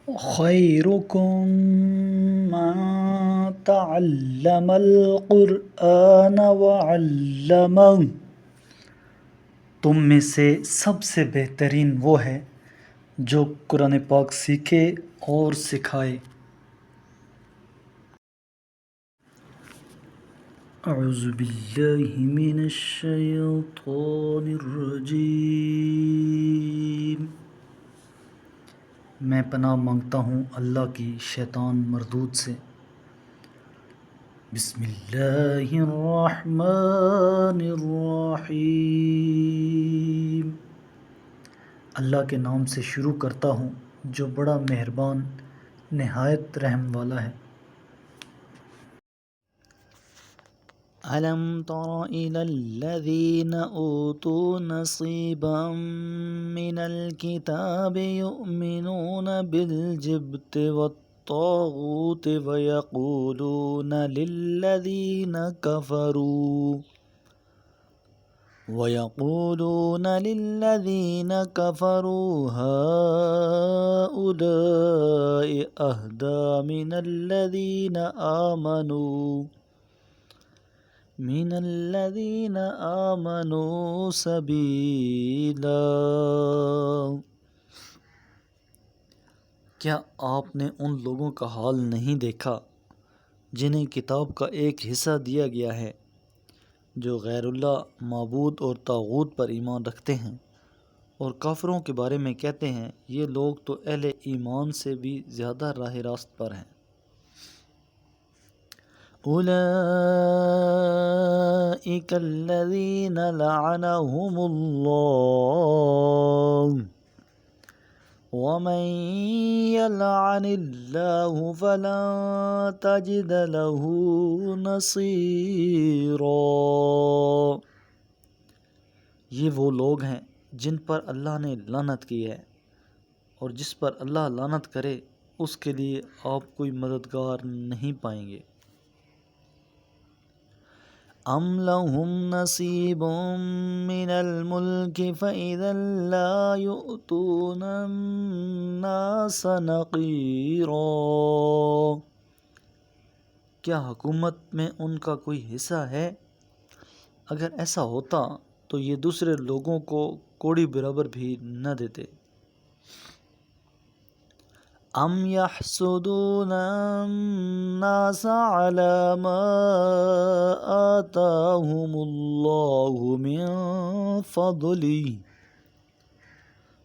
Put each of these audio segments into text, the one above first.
خیرکم من تعلم القرآن وعلمہ، تم میں سے سب سے بہترین وہ ہے جو قرآن پاک سیکھے اور سکھائے۔ اعوذ باللہ من الشیطان الرجیم، میں پناہ مانگتا ہوں اللہ کی شیطان مردود سے۔ بسم اللہ الرحمن الرحیم، اللہ کے نام سے شروع کرتا ہوں جو بڑا مہربان نہایت رحم والا ہے۔ أَلَمْ تَرَ إِلَى الَّذِينَ أُوتُوا نَصِيبًا مِنَ الْكِتَابِ يُؤْمِنُونَ بِالْجِبْتِ وَالطَّاغُوتِ وَيَقُولُونَ لِلَّذِينَ كَفَرُوا هَؤُلَاءِ أَهْدَىٰ مِنَ الَّذِينَ آمَنُوا سَبِيلًا۔ کیا آپ نے ان لوگوں کا حال نہیں دیکھا جنہیں کتاب کا ایک حصہ دیا گیا ہے، جو غیر اللہ معبود اور طاغوت پر ایمان رکھتے ہیں، اور کافروں کے بارے میں کہتے ہیں یہ لوگ تو اہل ایمان سے بھی زیادہ راہ راست پر ہیں۔ أولئك الذين لعنهم الله ومن يلعن الله فلن تجد له نصيرا۔ یہ وہ لوگ ہیں جن پر اللہ نے لعنت کی ہے، اور جس پر اللہ لعنت کرے اس کے لیے آپ کوئی مددگار نہیں پائیں گے۔ أَمْ لَهُمْ نَصِيبٌ مِّنَ الْمُلْكِ فَإِذًا لَا يُؤْتُونَ النَّاسَ نَقِيرًا۔ کیا حکومت میں ان کا کوئی حصہ ہے؟ اگر ایسا ہوتا تو یہ دوسرے لوگوں کو کوڑی برابر بھی نہ دیتے۔ أَمْ يَحْسُدُونَ النَّاسَ عَلَىٰ مَا آتَاهُمُ اللَّهُ مِن فَضْلِهِ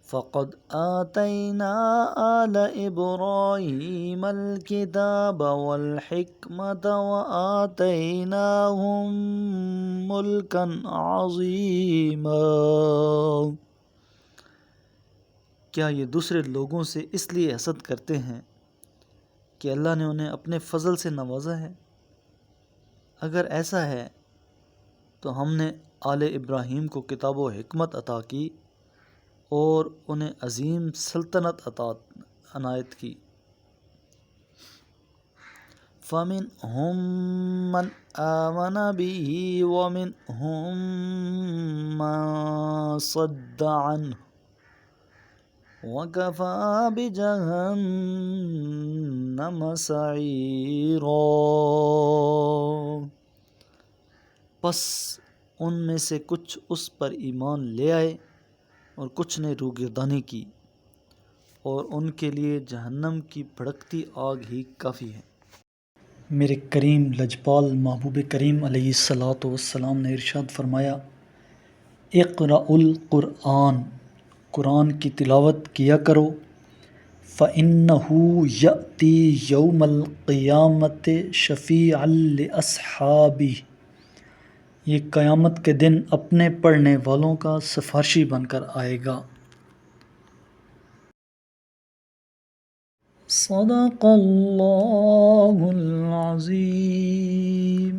فَقَدْ آتَيْنَا آلَ إِبْرَاهِيمَ الْكِتَابَ وَالْحِكْمَةَ وَآتَيْنَاهُم مُّلْكًا عَظِيمًا۔ کیا یہ دوسرے لوگوں سے اس لیے حسد کرتے ہیں کہ اللہ نے انہیں اپنے فضل سے نوازا ہے؟ اگر ایسا ہے تو ہم نے آل ابراہیم کو کتاب و حکمت عطا کی اور انہیں عظیم سلطنت عنایت کی۔ فَمِنْهُم مَّنْ آمَنَ بِهِ وَمِنْهُم مَّن صَدَّ عَنْهُ وَكَفَىٰ بِجَهَنَّمَ سَعِيرًا۔ پس ان میں سے کچھ اس پر ایمان لے آئے اور کچھ نے روگردانی کی، اور ان کے لیے جہنم کی بھڑکتی آگ ہی کافی ہے۔ میرے کریم لجپال محبوب کریم علیہ الصلاۃ والسلام نے ارشاد فرمایا، اقرأوا القرآن، قرآن کی تلاوت کیا کرو، فَإِنَّهُ يَأْتِي يَوْمَ الْقِيَامَةِ شَفِيعًا لِأَصْحَابِهِ، یہ قیامت کے دن اپنے پڑھنے والوں کا سفارشی بن کر آئے گا۔ صدق اللہ العظیم۔